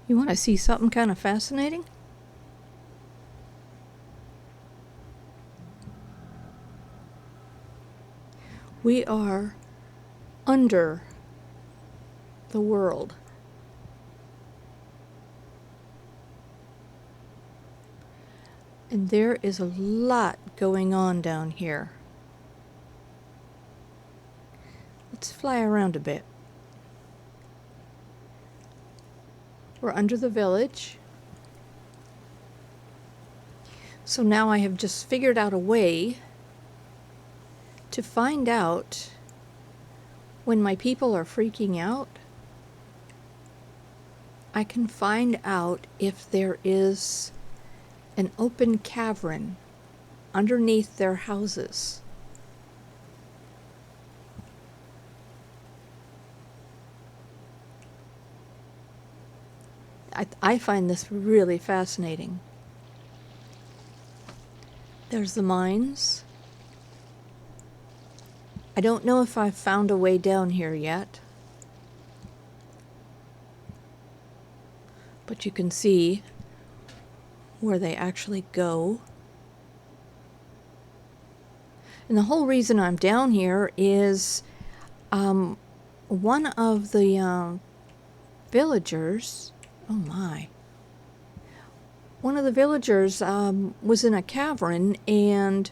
You want to see something kind of fascinating? We are under the world. And there is a lot going on down here. Let's fly around a bit. We're under the village. So now I have just figured out a way to find out when my people are freaking out. I can find out if there is an open cavern underneath their houses. I find this really fascinating. There's the mines. I don't know if I've found a way down here yet. But you can see where they actually go. And the whole reason I'm down here is one of the villagers, oh my, one of the villagers was in a cavern, and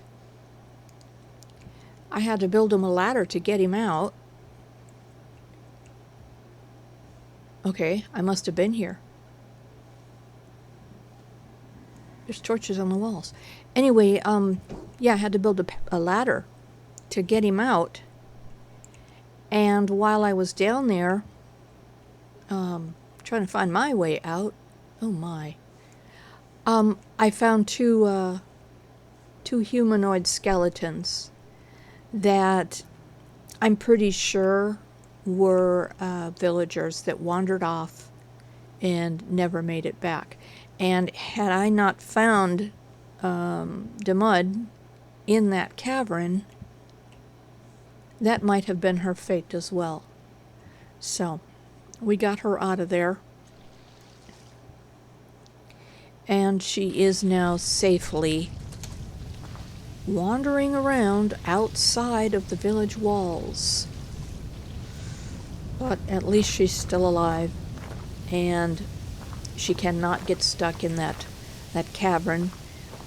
I had to build him a ladder to get him out. Okay, I must have been here. There's torches on the walls. Anyway, yeah, I had to build a ladder to get him out. And while I was down there, trying to find my way out, oh my, I found two humanoid skeletons that I'm pretty sure were villagers that wandered off and never made it back. And had I not found the mud in that cavern, that might have been her fate as well. So we got her out of there, and she is now safely wandering around outside of the village walls. But at least she's still alive, and she cannot get stuck in that cavern.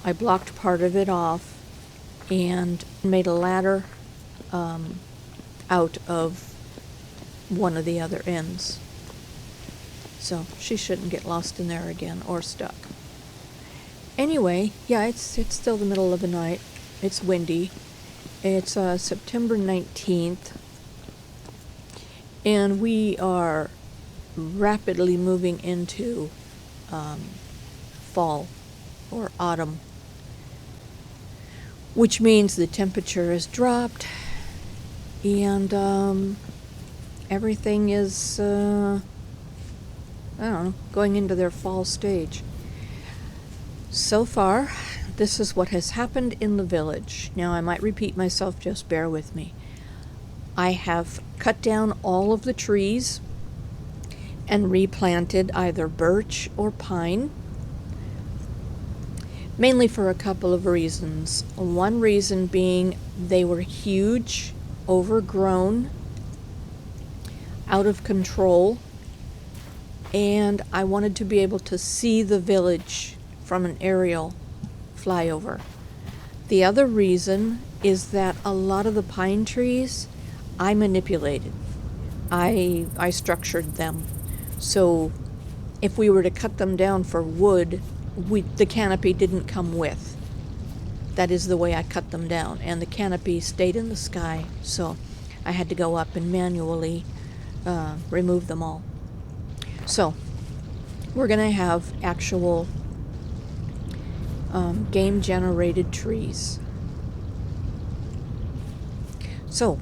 I blocked part of it off and made a ladder out of one of the other ends. So she shouldn't get lost in there again or stuck. Anyway, yeah, it's still the middle of the night. It's windy. It's September 19th. And we are rapidly moving into fall or autumn, which means the temperature has dropped and everything is I don't know, going into their fall stage. So far, this is what has happened in the village. Now, I might repeat myself, just bear with me. I have cut down all of the trees and replanted either birch or pine, mainly for a couple of reasons. One reason being they were huge, overgrown, out of control, and I wanted to be able to see the village from an aerial flyover. The other reason is that a lot of the pine trees I manipulated. I structured them. So if we were to cut them down for wood, the canopy didn't come with. That is the way I cut them down. And the canopy stayed in the sky, so I had to go up and manually remove them all. So we're going to have actual game-generated trees. So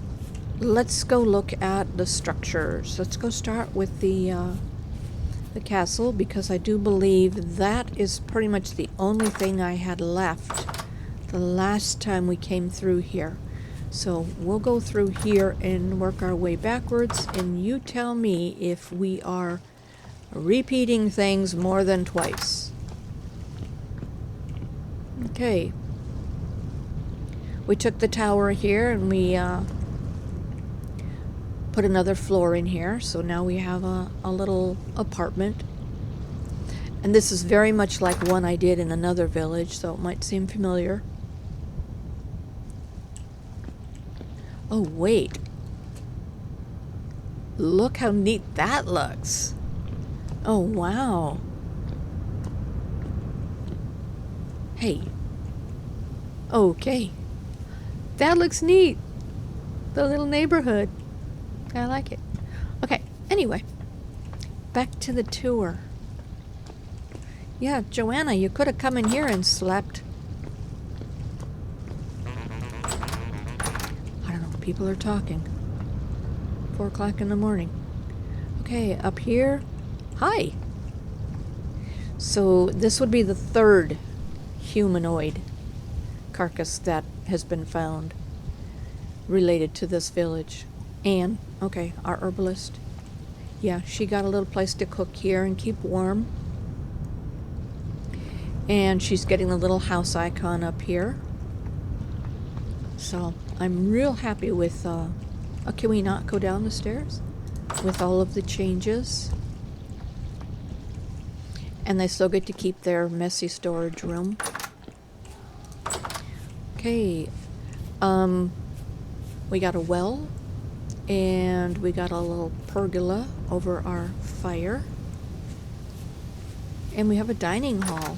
let's go look at the structures. Let's go start with the castle, because I do believe that is pretty much the only thing I had left the last time we came through here. So we'll go through here and work our way backwards, and you tell me if we are repeating things more than twice. Okay. We took the tower here and we put another floor in here, so now we have a little apartment. And this is very much like one I did in another village, so it might seem familiar. Oh, wait. Look how neat that looks. Oh, wow. Hey. Okay. That looks neat. The little neighborhood. I like it. Okay, anyway. Back to the tour. Yeah, Joanna, you could have come in here and slept. I don't know, people are talking. 4 o'clock in the morning. Okay, up here. Hi. So this would be the 3rd humanoid carcass that has been found related to this village. Anne, okay, our herbalist. Yeah, she got a little place to cook here and keep warm. And she's getting the little house icon up here. So I'm real happy with, can we not go down the stairs? With all of the changes. And they still get to keep their messy storage room. Okay, we got a well, and we got a little pergola over our fire. And we have a dining hall.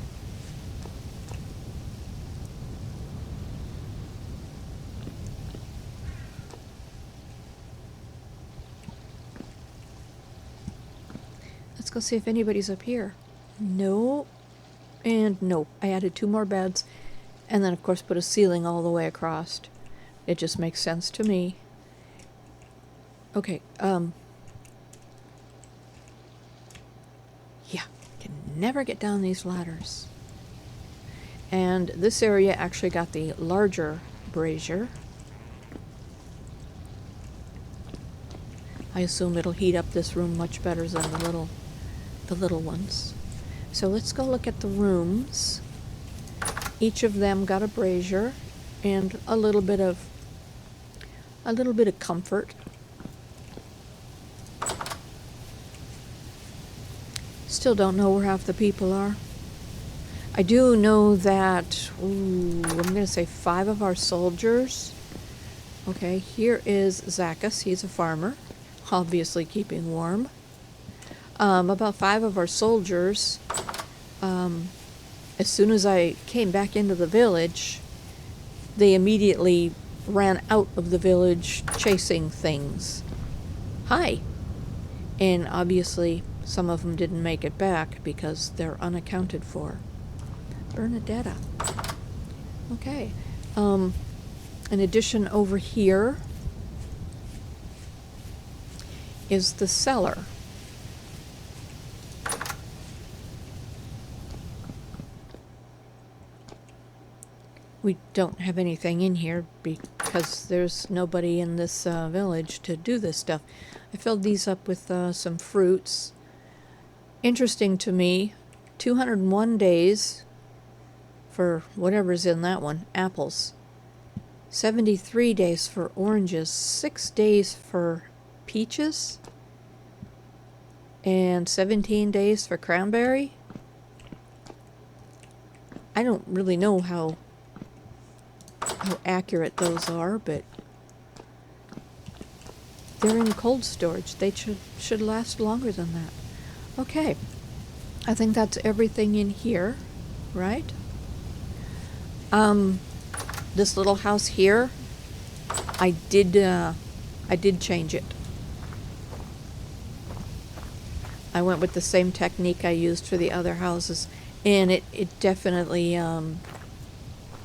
Let's go see if anybody's up here. No, and no. I added 2 more beds, and then of course put a ceiling all the way across. It just makes sense to me. Okay, yeah, can never get down these ladders. And this area actually got the larger brazier. I assume it'll heat up this room much better than the little ones. So let's go look at the rooms. Each of them got a brazier and a little bit of comfort. Still don't know where half the people are. I do know that, I'm going to say 5 of our soldiers. Okay, here is Zacchus. He's a farmer, obviously keeping warm. About 5 of our soldiers, as soon as I came back into the village, they immediately ran out of the village chasing things. Hi! And obviously some of them didn't make it back because they're unaccounted for. Bernadetta. Okay. In addition, over here is the cellar. We don't have anything in here because there's nobody in this village to do this stuff. I filled these up with some fruits. Interesting to me, 201 days for whatever's in that one, apples. 73 days for oranges, 6 days for peaches, and 17 days for cranberry. I don't really know how accurate those are, but they're in cold storage. They should last longer than that. Okay, I think that's everything in here, right? This little house here, I did change it. I went with the same technique I used for the other houses, and it definitely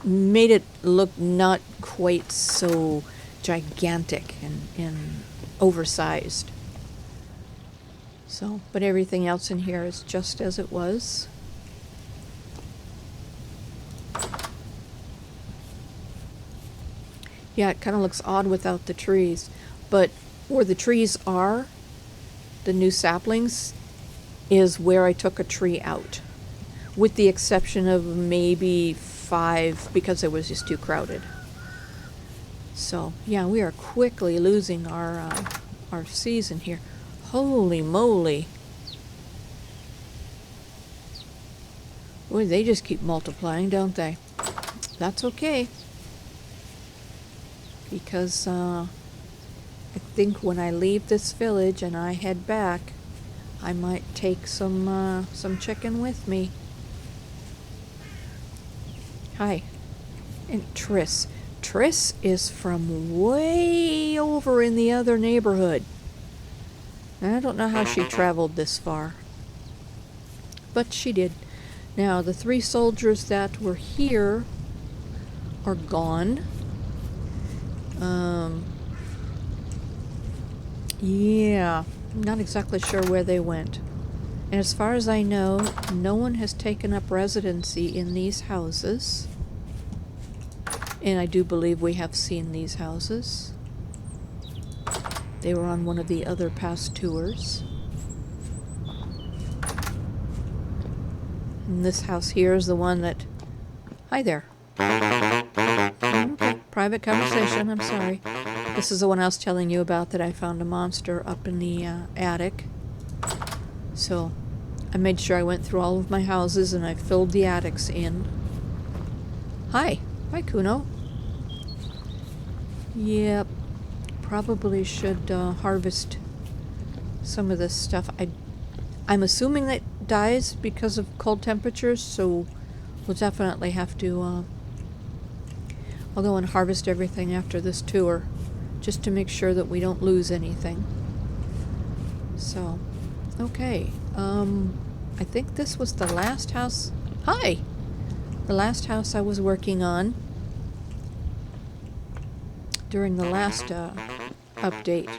made it look not quite so gigantic and oversized. So, but everything else in here is just as it was. Yeah, it kind of looks odd without the trees, but where the trees are, the new saplings, is where I took a tree out, with the exception of maybe 5 because it was just too crowded. So yeah, we are quickly losing our season here. Holy moly! Boy, they just keep multiplying, don't they? That's okay, because I think when I leave this village and I head back, I might take some chicken with me. Hi. And Triss. Triss is from way over in the other neighborhood. I don't know how she traveled this far, but she did. Now, the 3 soldiers that were here are gone. Yeah, not exactly sure where they went. And as far as I know, no one has taken up residency in these houses. And I do believe we have seen these houses. They were on one of the other past tours. And this house here is the one that... Hi there. Okay, private conversation, I'm sorry. This is the one I was telling you about, that I found a monster up in the attic. So I made sure I went through all of my houses and I filled the attics in. Hi. Hi, Kuno. Yep. Probably should harvest some of this stuff. I'm assuming that dies because of cold temperatures, so we'll definitely have to... I'll go and harvest everything after this tour, just to make sure that we don't lose anything. So, okay. I think this was the last house... Hi! The last house I was working on during the last update.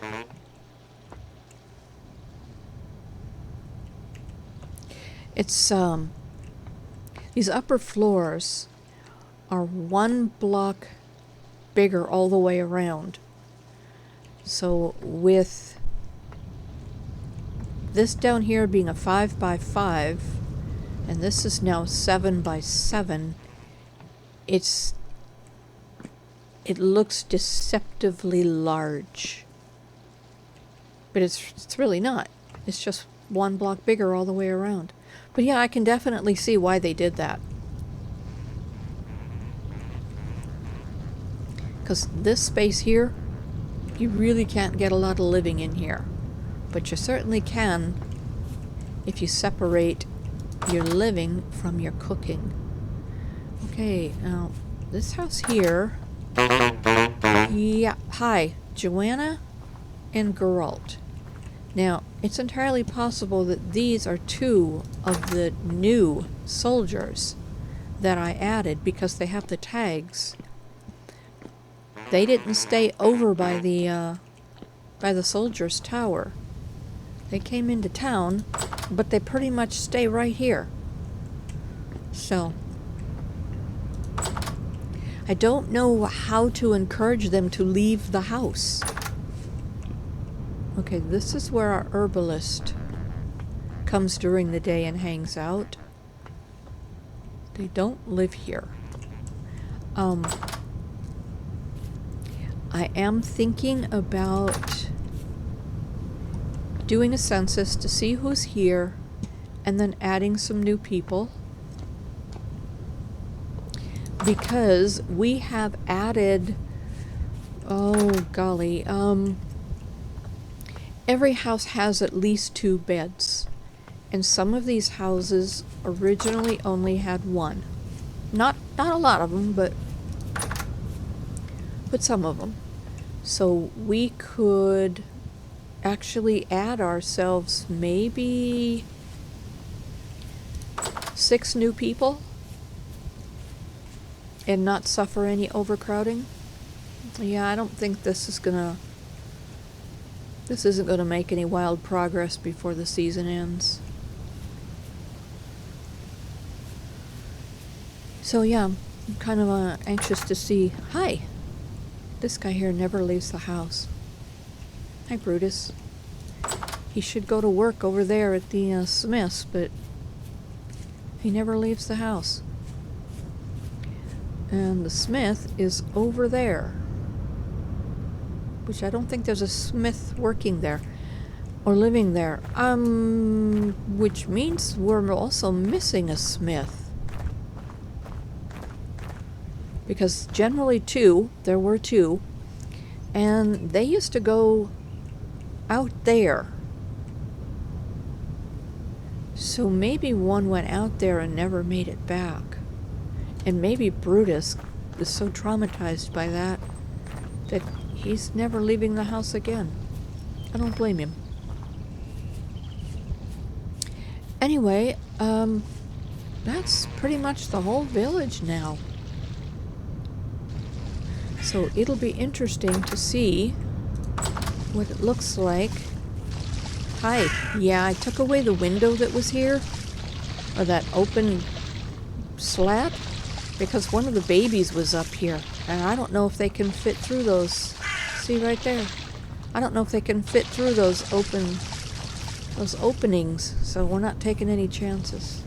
It's, these upper floors are 1 block bigger all the way around. So with this down here being a 5 by 5, and this is now 7 by 7, it looks deceptively large. But it's really not. It's just 1 block bigger all the way around. But yeah, I can definitely see why they did that. Because this space here, you really can't get a lot of living in here. But you certainly can if you separate your living from your cooking. Okay, now this house here... Yeah, hi, Joanna and Geralt. Now, it's entirely possible that these are 2 of the new soldiers that I added because they have the tags. They didn't stay over by the soldiers' tower. They came into town, but they pretty much stay right here. So, I don't know how to encourage them to leave the house. Okay, this is where our herbalist comes during the day and hangs out. They don't live here. I am thinking about doing a census to see who's here and then adding some new people. Because we have added, oh golly, every house has at least 2 beds. And some of these houses originally only had 1. Not a lot of them, but some of them. So we could actually add ourselves maybe 6 new people and not suffer any overcrowding. Yeah, I don't think this isn't gonna make any wild progress before the season ends. So yeah, I'm kind of anxious to see. Hi! This guy here never leaves the house. Hi, Brutus. He should go to work over there at the Smith's, but he never leaves the house. And the Smith is over there, which I don't think there's a Smith working there or living there. Which means we're also missing a Smith. Because generally there were two, and they used to go out there. So maybe one went out there and never made it back. And maybe Brutus is so traumatized by that he's never leaving the house again. I don't blame him. Anyway, that's pretty much the whole village now. So it'll be interesting to see what it looks like. Hi. Yeah, I took away the window that was here, or that open slat, because one of the babies was up here, and I don't know if they can fit through those. See right there? I don't know if they can fit through those openings, so we're not taking any chances.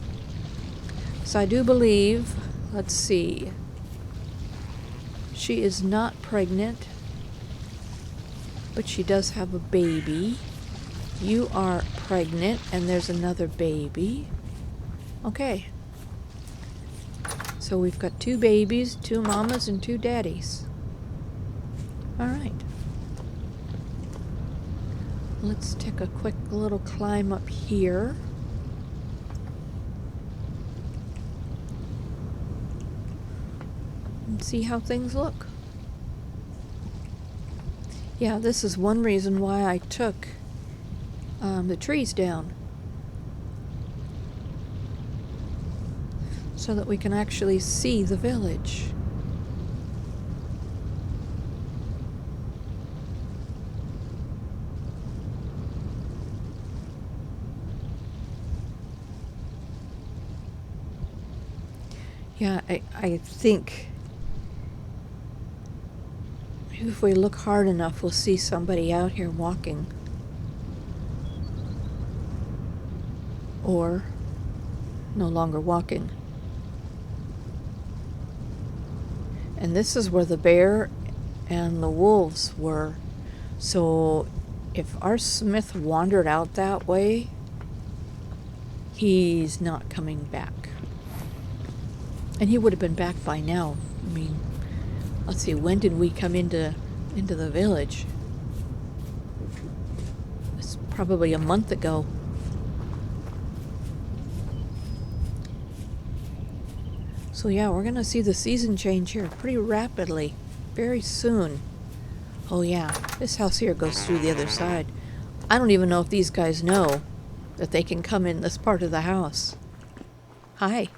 So I do believe, let's see, she is not pregnant, but she does have a baby. You are pregnant, and there's another baby. Okay. So we've got 2 babies, 2 mamas, and 2 daddies. All right. Let's take a quick little climb up here. And see how things look. Yeah, this is one reason why I took the trees down. So that we can actually see the village. Yeah, I think if we look hard enough, we'll see somebody out here walking. Or no longer walking. And this is where the bear and the wolves were. So if our Smith wandered out that way, he's not coming back. And he would have been back by now. I mean, let's see, when did we come into the village? It's probably a month ago. So yeah, we're gonna see the season change here pretty rapidly, very soon. Oh yeah, this house here goes through the other side. I don't even know if these guys know that they can come in this part of the house. Hi.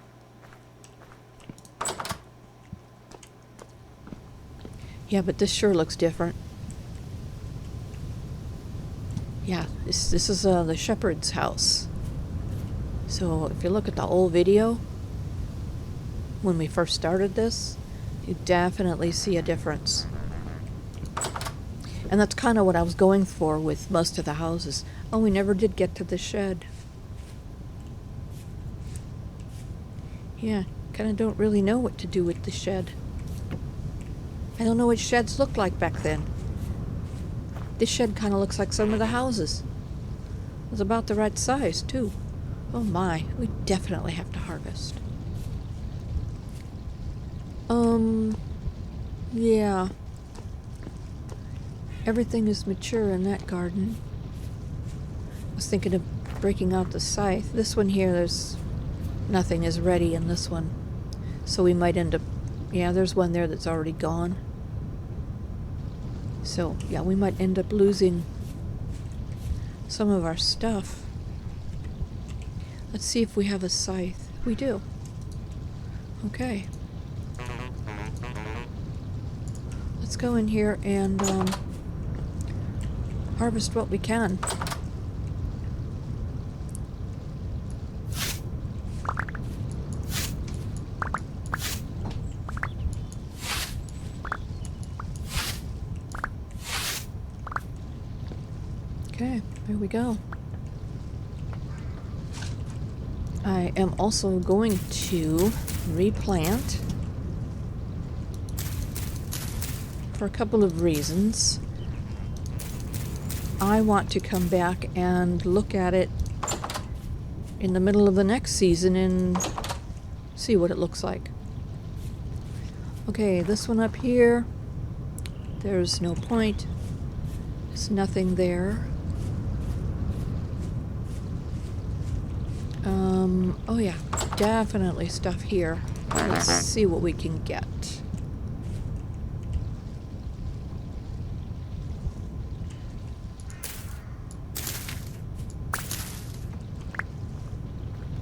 Yeah, but this sure looks different. Yeah, this is the shepherd's house. So if you look at the old video, when we first started this, you definitely see a difference. And that's kind of what I was going for with most of the houses. Oh, we never did get to the shed. Yeah, kind of don't really know what to do with the shed. I don't know what sheds looked like back then. This shed kind of looks like some of the houses. It was about the right size, too. Oh my, we definitely have to harvest. Yeah. Everything is mature in that garden. I was thinking of breaking out the scythe. This one here, nothing is ready in this one. So we might end up, yeah, there's one there that's already gone. So, yeah, we might end up losing some of our stuff. Let's see if we have a scythe. We do. Okay. Let's go in here and harvest what we can. Okay, here we go. I am also going to replant for a couple of reasons. I want to come back and look at it in the middle of the next season and see what it looks like. Okay, this one up here, there's no point. There's nothing there. Oh yeah, definitely stuff here. Let's see what we can get.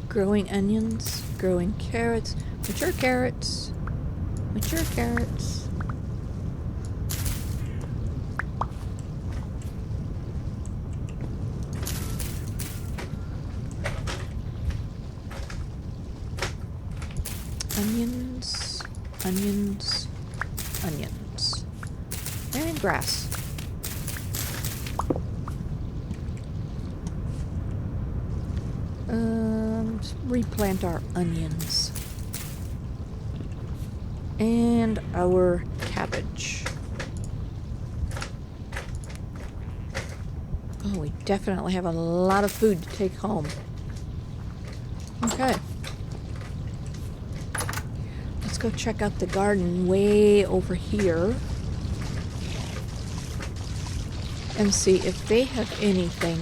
Growing onions, growing carrots, mature carrots, mature carrots. Onions, onions, onions, and grass. Let's replant our onions and our cabbage. Oh, we definitely have a lot of food to take home. Okay. Let's go check out the garden way over here and see if they have anything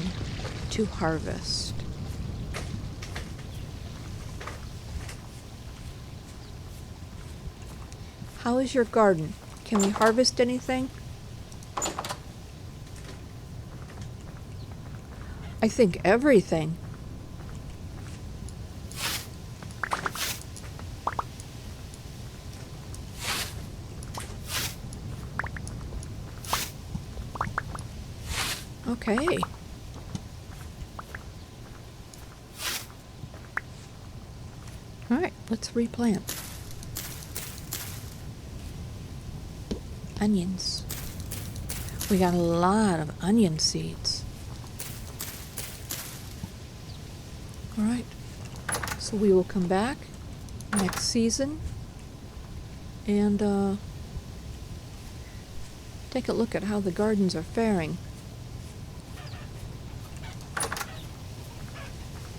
to harvest. How is your garden? Can we harvest anything? I think everything. Okay. All right, let's replant. Onions. We got a lot of onion seeds. All right, so we will come back next season and take a look at how the gardens are faring.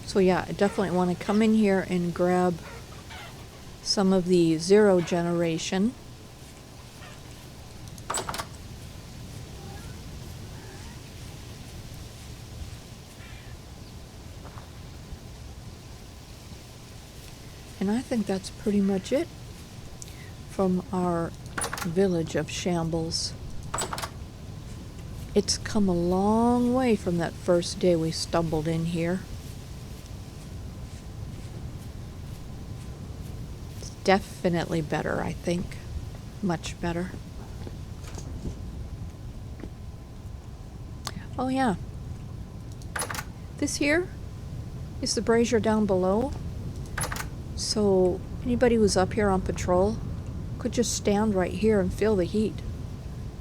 So yeah, I definitely want to come in here and grab some of the 0 generation. And I think that's pretty much it from our village of Shambles. It's come a long way from that first day we stumbled in here. It's definitely better, I think. Much better. Oh yeah. This here is the brazier down below. So anybody who's up here on patrol could just stand right here and feel the heat.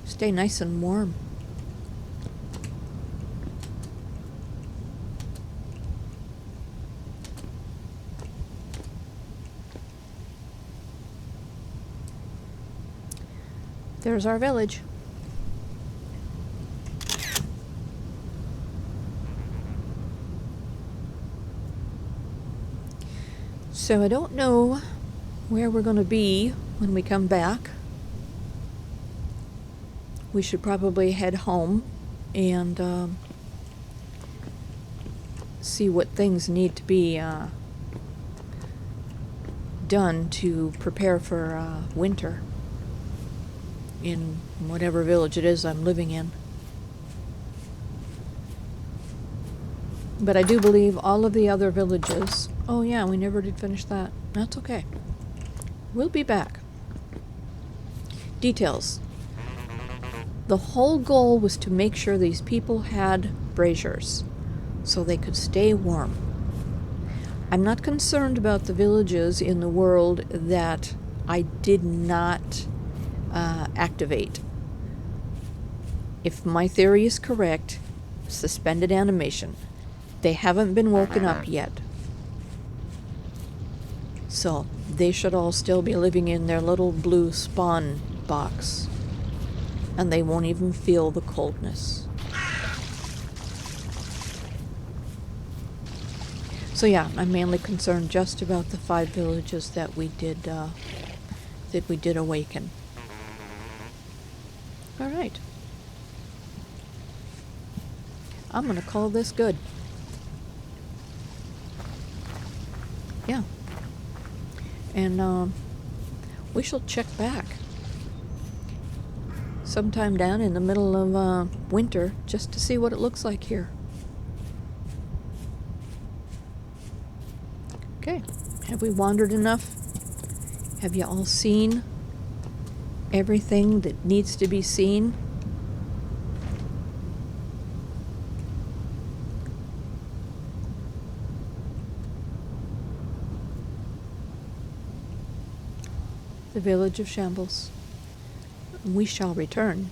Stay nice and warm. There's our village. So I don't know where we're going to be when we come back. We should probably head home and see what things need to be done to prepare for winter in whatever village it is I'm living in. But I do believe all of the other villages... Oh yeah, we never did finish that. That's okay. We'll be back. Details. The whole goal was to make sure these people had braziers so they could stay warm. I'm not concerned about the villages in the world that I did not activate. If my theory is correct, suspended animation. They haven't been woken up yet. So they should all still be living in their little blue spawn box. And they won't even feel the coldness. So yeah, I'm mainly concerned just about the 5 villages that we did awaken. All right. I'm gonna call this good. Yeah. And we shall check back sometime down in the middle of winter just to see what it looks like here. Okay, have we wandered enough? Have you all seen everything that needs to be seen? The village of Shambles. We shall return.